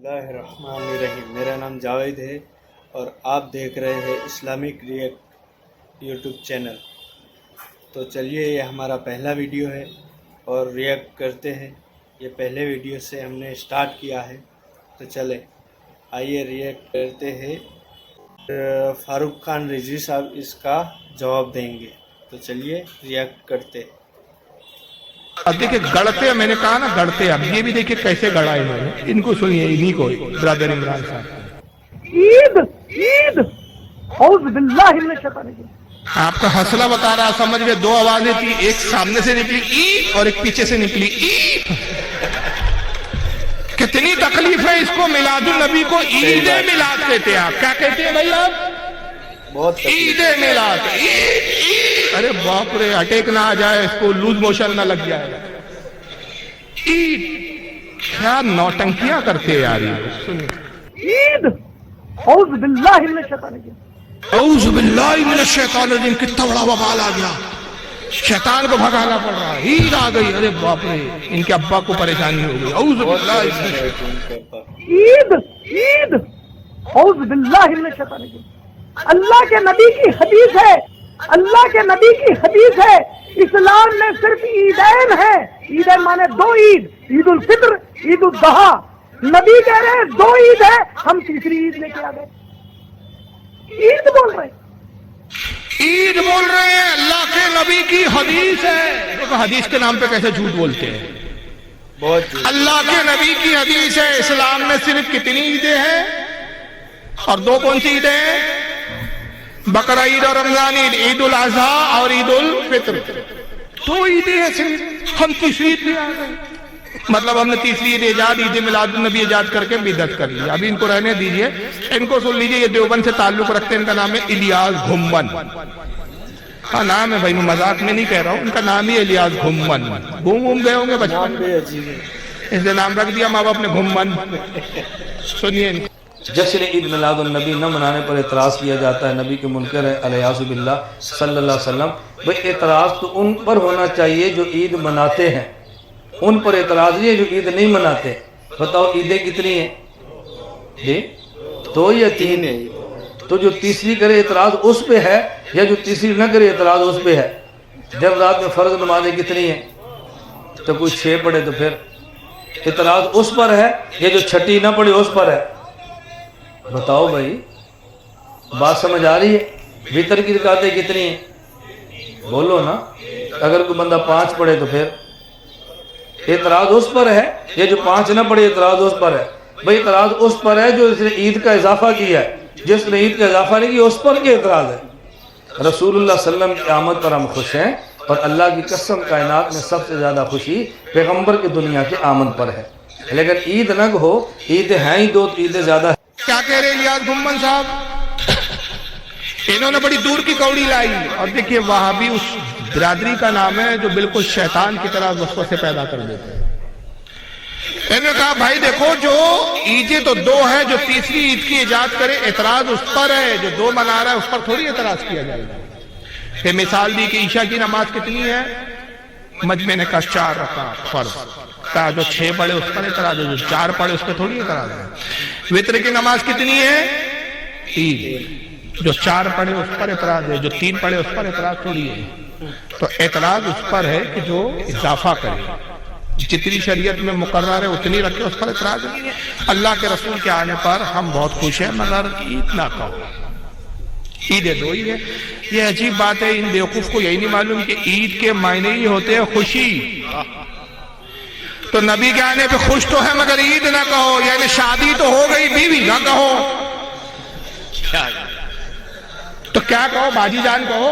बिस्मिल्लाहिर्रहमानिर्रहीम। मेरा नाम जावेद है और आप देख रहे हैं इस्लामिक रिएक्ट यूट्यूब चैनल। तो चलिए, ये हमारा पहला वीडियो है और रिएक्ट करते हैं। ये पहले वीडियो से हमने स्टार्ट किया है, तो चले आइए रिएक्ट करते हैं। फारूक खान रिजवी साहब इसका जवाब देंगे, तो चलिए रिएक्ट करते हैं। अब देखिए गढ़ते, मैंने कहा ना गढ़ते, अब ये भी देखिए कैसे गढ़ा इन्होंने। इनको सुनिए, इन्हीं को ब्रदर इमरान साहब। ईद ईद औज़ बिल्लाहि मिनश शैतानिर रजीम। आपका हौसला बता रहा, समझ गए। दो आवाजें थी, एक सामने से निकली ई और एक पीछे से निकली ई। कितनी तकलीफ है इसको। मिलादुल नबी को ईद मिलाद कहते हैं। आप क्या कहते हैं भाई? आप बहुत ईद मिलाद। अरे बाप रे, अटैक ना आ जाए, इसको लूज मोशन ना लग जाए। ईद क्या नौटंकियां करते हैं यार ये। सुनिए, ईद औज़ बिल्लाहि मिनश शैतानिर रजीम। औज़ु बिल्लाहि मिनश शैतानिर रजीम। कितना बड़ा वबाल आ गया, शैतान को भगाना पड़ रहा है। ईद आ गई, अरे बाप रे, इनके अब्बा को परेशानी हो गई। औज़ु बिल्लाहि मिनश शैतानिर। ईद ईद औज़ बिल्लाहि मिनश शैतानिर रजीम। अल्लाह के नबी की हदीस है, अल्लाह के नबी की हदीस है, इस्लाम में सिर्फ ईदैन है। ईदैन माने दो ईद, ईद उल फित्र, ईद उल दहा। नबी कह रहे हैं दो ईद है, हम तीसरी ईद लेके आ गए। ईद बोल रहे हैं, ईद बोल रहे हैं। अल्लाह के नबी की हदीस है। देखो हदीस के नाम पे कैसे झूठ बोलते हैं। बहुत अल्लाह के नबी की हदीस है। इस्लाम में सिर्फ कितनी ईदें हैं? और दो कौन सी ईदें हैं? बकरा ईद और रमजान ईद, ईद उल अजहा और ईद उल फित्र। दो ईदें हैं सिर्फ, हम तीसरी ईद ले आ गए। मतलब हमने तीसरी ईद इजाद, ईद मिलादुन नबी इजाद करके बिदअत कर ली। अभी इनको रहने दीजिए, इनको सुन लीजिए। ये देवबंद से ताल्लुक रखते हैं। इनका नाम है इलियास घुम्मन। हाँ नाम है भाई, मैं मजाक में नहीं कह रहा हूँ। इनका नाम ही इलियास घुम्मन। घूम गए होंगे बचपन में, इसलिए नाम रख दिया माँ बाप ने घुम्मन। सुनिए, जश्न ईद मिलादुन नबी न मनाने पर एतराज़ किया जाता है। नबी के मुनकर है अलैहिस्सलातु बिल्लाह सल्लल्लाहु अलैहि वसल्लम। भाई एतराज़ तो उन पर होना चाहिए जो ईद मनाते हैं, उन पर एतराज़ नहीं है जो ईद नहीं मनाते। बताओ ईदें कितनी हैं जी? दो या तीन है? तो जो तीसरी करे एतराज़ उस पे है, या जो तीसरी न करे एतराज़ उस पे है। जब रात में फ़र्ज नमाजें कितनी हैं? तो कोई 6 पढ़े तो फिर एतराज़ उस पर है, या जो छठी ना पढ़े उस पर है। बताओ भाई, बात समझ आ रही है? वितर की रकातें कितनी हैं? बोलो ना। अगर कोई बंदा 5 पढ़े तो फिर एतराज़ उस पर है, या जो 5 न पढ़े एतराज़ उस पर है। भाई एतराज़ उस पर है जो इसने ईद का इजाफा किया है, जिसने ईद का इजाफा नहीं किया उस पर क्या एतराज़ है? रसूलुल्लाह सल्लल्लाहु अलैहि वसल्लम की आमद पर हम खुश हैं, और अल्लाह की कसम कायनात में सबसे ज़्यादा खुशी पैगम्बर की दुनिया की आमद पर है। लेकिन ईद न हो, ईद हैं ही दो, ईदें ज़्यादा। क्या कह रहे हैं इलियास घुम्मन साहब? इन्होंने बड़ी दूर की कौड़ी लाई। और देखिए वहाबी उस बिरादरी का नाम है जो बिल्कुल शैतान की तरह वसवसे पैदा कर देते हैं। इन्होंने कहा भाई देखो, जो ईदें तो दो है, जो तीसरी ईद की इजाद करे एतराज उस पर है। जो दो मना रहा है उस पर थोड़ी एतराज किया जाएगा। फिर मिसाल दी कि ईशा की नमाज कितनी है? मजमे ने कहा 4 रकात फर्ज। कहा जो 6 पढ़े उस पर एतराज है, जो 4 पढ़े उस पर थोड़ी एतराज है। वित्र की नमाज कितनी है? 3। जो 4 पढ़े उस पर एतराज है, जो 3 पढ़े उस पर एतराज थोड़ी है। तो एतराज उस पर है कि जो इजाफा करे, जितनी शरीयत में मुकर्रर है उतनी रखे, उस पर एतराज नहीं है। अल्लाह के रसूल के आने पर हम बहुत खुश हैं, मगर ईद ना कहो। ईद दो ही है। ये अजीब बात है, इन बेवकूफ को यही नहीं मालूम कि ईद के मायने ही होते हैं खुशी। तो नबी के आने पे खुश तो है, मगर ईद ना कहो, यानी शादी तो हो गई, बीवी ना कहो। तो क्या कहो? बाजी जान कहो।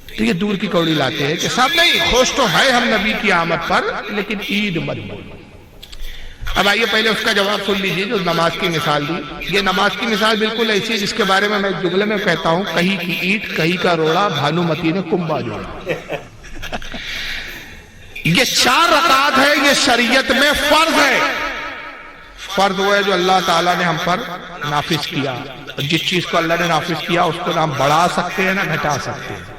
तो ये दूर की कौड़ी लाते हैं कि सब नहीं, खुश तो है हम नबी की आमद पर, लेकिन ईद मत बोलो। अब आइए पहले उसका जवाब सुन लीजिए जो नमाज की मिसाल दी। ये नमाज की मिसाल बिल्कुल ऐसी है जिसके बारे में मैं जुमले में कहता हूं, कहीं की ईंट कहीं का रोड़ा, भानुमती ने कुंभा जोड़ा। ये 4 रकात है, ये शरीयत में फर्ज है। फर्ज वो है जो अल्लाह ताला ने हम पर नाफिज किया। जिस चीज को अल्लाह ने नाफिज किया उसको ना हम बढ़ा सकते हैं ना घटा सकते हैं।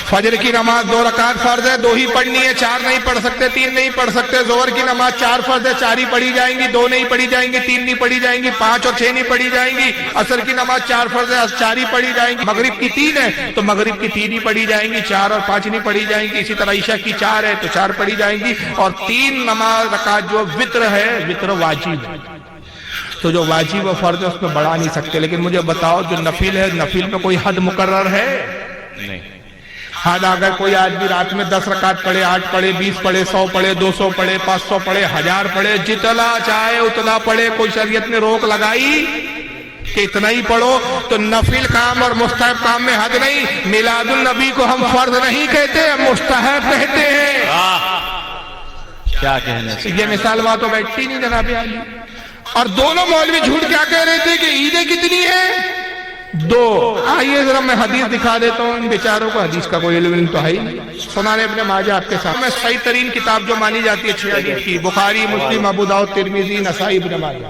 फजर की नमाज 2 रकात फर्ज है, 2 ही पढ़नी है, 4 नहीं पढ़ सकते, 3 नहीं पढ़ सकते। जोहर की नमाज 4 फर्ज है, 4 ही पढ़ी जाएंगी, 2 नहीं पढ़ी जाएंगी, 3 नहीं पढ़ी जाएंगी, 5 और 6 नहीं पढ़ी जाएंगी। असर की नमाज 4 फर्ज है, 4 ही पढ़ी जाएंगी। मगरिब की 3 है तो मगरिब की 3 ही पढ़ी जाएंगी, 4 और 5 नहीं पढ़ी जाएंगी। इसी तरह ईशा की 4 है तो 4 पढ़ी जाएंगी। और 3 नमाज रकात जो वित्र है, वित्र वाजिब है, तो जो वाजिब और फर्ज है उसमें बढ़ा नहीं सकते। लेकिन मुझे बताओ जो नफिल है, नफिल में कोई हद मुकर्रर है? नहीं। हद अगर कोई आदमी रात में 10 रकात पढ़े, 8 पढ़े, 20 पढ़े, 100 पढ़े, 200 पढ़े, 500 पढ़े, 1000 पढ़े, जितना चाहे उतना पढ़े, कोई शरीयत ने रोक लगाई कि इतना ही पढ़ो? तो नफिल काम और मुस्तहब काम में हद नहीं। मिलादुल नबी को हम फर्ज नहीं कहते, मुस्तहब कहते हैं। क्या कहने ये मिसाल वहां तो बैठती नहीं जनाब आली। और दोनों मौलवी झूठ क्या कह रहे थे कि ईदें कितनी है? 2। आइए जरा मैं हदीस दिखा देता हूँ। इन बेचारों को हदीस का कोई इल्म तो है ही नहीं। सुनाने इब्न माजा आपके सामने सही तरीन किताब जो मानी जाती है 6 हदीस की, बुखारी, मुस्लिम, अबू दाऊद, तिरमिजी, नसाई, इब्न माजा।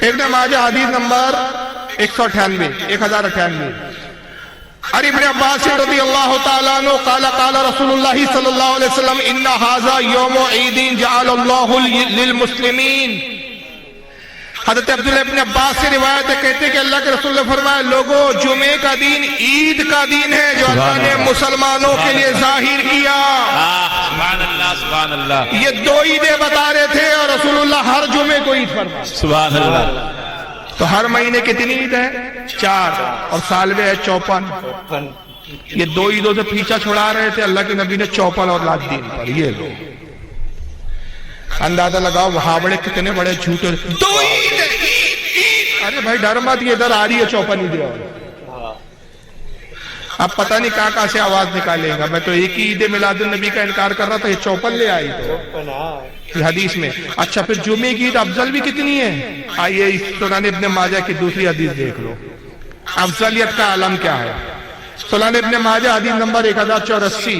इब्न माजा हदीस नंबर 1098। अरे इब्न अब्बास रज़ियल्लाहु ताला अन्हु क़ाला क़ाला रसूलुल्लाह सल्लल्लाहु अलैहि वसल्लम इन्ना हाज़ा यौमु ईदिन जअलल्लाहु लिल मुस्लिमीन। हज़रत अब्दुल्लाह इब्न अब्बास से रिवायत है, कहते हैं कि अल्लाह के रसूल ने फरमाया, लोगों जुमे का दिन ईद का दिन है जो अल्लाह ने मुसलमानों के लिए जाहिर किया। सुभान अल्लाह, सुभान अल्लाह। ये 2 ईदें बता रहे थे और रसूलुल्लाह हर जुमे को ईद फरमाया। सुभान अल्लाह। तो हर महीने कितनी ईद है? 4, और साल में है 54। ये 2 ईदों से पीछा छुड़ा रहे थे अल्लाह के नबी ने 54 और लाख दिन पर। ये लो अंदाजा लगाओ वहां बड़े कितने बड़े झूठे। 2 ईद, अरे भाई डर मत, ये इधर आ रही है 54 ईद। अब पता नहीं कहां से आवाज निकालेगा। मैं तो एक ही ईद मिलादुल नबी का इनकार कर रहा था, ये 54 ले आई तो हदीस में। अच्छा फिर जुमे की ईद अफजल भी कितनी है? आइए सुनान इब्न माजा की दूसरी हदीस देख लो, अफजलियत का आलम क्या है। सुनान इब्न माजा हदीस नंबर 1084।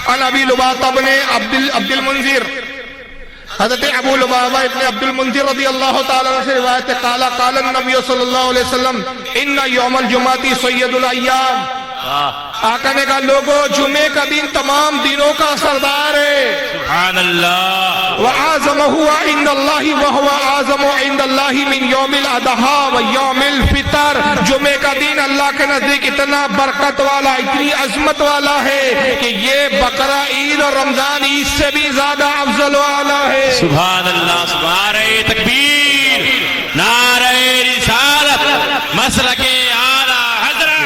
अन अबी लुबाबा इब्न अब्दुल मुंजिर, हज़रत अबू लुबाबा इब्न अब्दुल मुंजिर रज़ियल्लाहु ताला अन्हु से रिवायत है, क़ाला क़ाला नबी सल्लल्लाहु अलैहि वसल्लम इन्ना यौमल जुमाती सय्यदुल अय्याम। आका ने कहा, लोगों जुमे का दिन तमाम दिनों का सरदार है। सुभान अल्लाह। व आज़महु इंदल्लाहि व हुवा आज़मु इंदल्लाहि मिन यौमिल अदहा व यौमिल फितर। जुमे का दिन अल्लाह के नजदीक इतना बरकत वाला, इतनी अजमत वाला है कि ये बकरा ईद और रमजान ईद से भी ज्यादा अफजल वाला है। सुभान अल्लाह। नारे तकबीर, नारे रिसालत, मसलके आला हज़रत।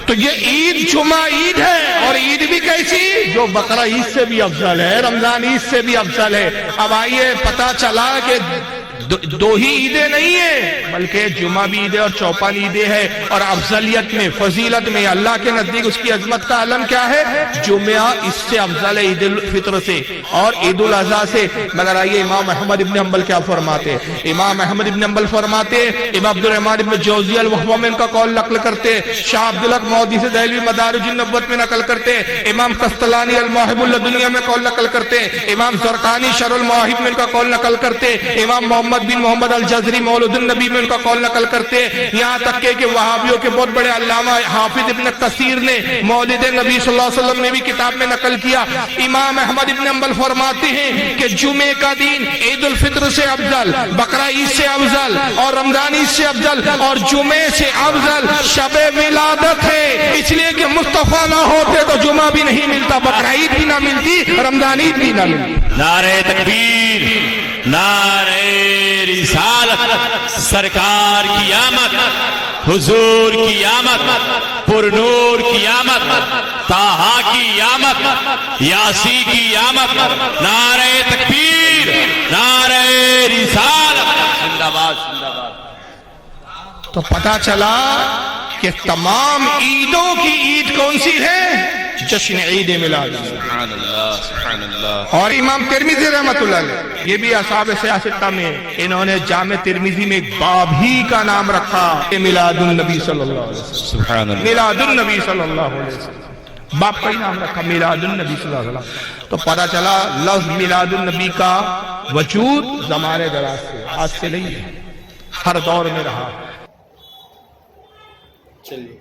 तो ये ईद जुमा ईद है, और ईद भी कैसी? जो बकरा ईद से भी अफजल है, रमजान ईद से भी अफजल है। अब आइए पता चला कि 2 ही ईदें नहीं है, बल्कि जुमा भी ईद है और 54 ईदें है। और अफजलियत में, फजीलत में, अल्लाह के नजदीक उसकी अजमत का आलम क्या है? जुमा इससे अफजल है ईद उल फित्र से और ईद उल अज़हा से। मगर आइए इमाम अहमद इब्न हंबल क्या फरमाते? इमाम अहमद इब्न हंबल फरमाते, इमाम अब्दुल रहमान इब्न जौज़ी अल-वहवा में इनका कौल नकल करते, शाह अब्दुल हक मौदी से दहलवी मदारिजुन नबुव्वत में नकल करते, इमाम कस्तलानी अल-मवाहिबुल लदुनिया में कौल नकल करते, इमाम ज़रक़ानी शरहुल मवाहिब में इनका कौल नकल करते, इमाम मोहम्मद बिन मोहम्मद अल जज़री मौलुदुन नबी में उनका कौल नकल करते। यहाँ तक के वहाबियों के बहुत बड़े अल्लामा हाफिज इब्न कसीर ने मौलिद नबी सल्लल्लाहु अलैहि वसल्लम में भी किताब में नकल किया। इमाम अहमद इब्न हंबल फरमाते हैं कि जुमे का दिन ईद उल फित्र से अफजल, बकरा ईद से अफजल और रमजान ईद से अफजल और जुमे से अफजल शबे विलादत है। इसलिए कि मुस्तफा ना होते तो जुमा भी नहीं मिलता, बकरा ईद भी ना मिलती, रमजान ईद भी ना मिलती। नारे तकबीर, नारे रिसालत, सरकार की आमद, हुजूर की आमद, पुरनूर की आमद, ताहा की आमद, यासी की आमद। नारे तकबीर, नारे रिसालत, जिंदाबाद जिंदाबाद। तो पता चला कि तमाम ईदों की ईद कौन सी है? जश्न ईद मिलाद। सुभान अल्लाह, सुभान अल्लाह। और इमाम तिरमिजी रहमतुल्लाह अलैह, ये भी असाब सियासत में इन्होंने जामे तिरमिजी में एक बाब ही का नाम रखा, मिलादुन नबी सल्लल्लाहु अलैहि वसल्लम। सुभान अल्लाह। मिलादुन नबी सल्लल्लाहु अलैहि वसल्लम, बाप का ही नाम रखा मिलादुन नबी सल्लल्लाहु अलैहि वसल्लम। तो पता चला लफ्ज मिलादुन नबी का वजूद ज़माने दराज से, आज से नहीं है, हर दौर में रहा। चलिए,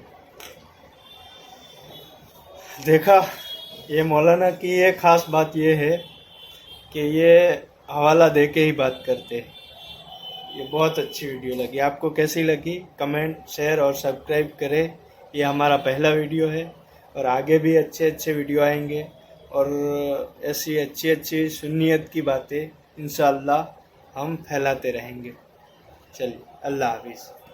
देखा, ये मौलाना की ये ख़ास बात ये है कि ये हवाला दे के ही बात करते हैं। ये बहुत अच्छी वीडियो लगी। आपको कैसी लगी कमेंट, शेयर और सब्सक्राइब करें। ये हमारा पहला वीडियो है और आगे भी अच्छे अच्छे वीडियो आएंगे और ऐसी अच्छी अच्छी सुन्नियत की बातें इंशाअल्लाह हम फैलाते रहेंगे। चलिए, अल्लाह हाफिज़।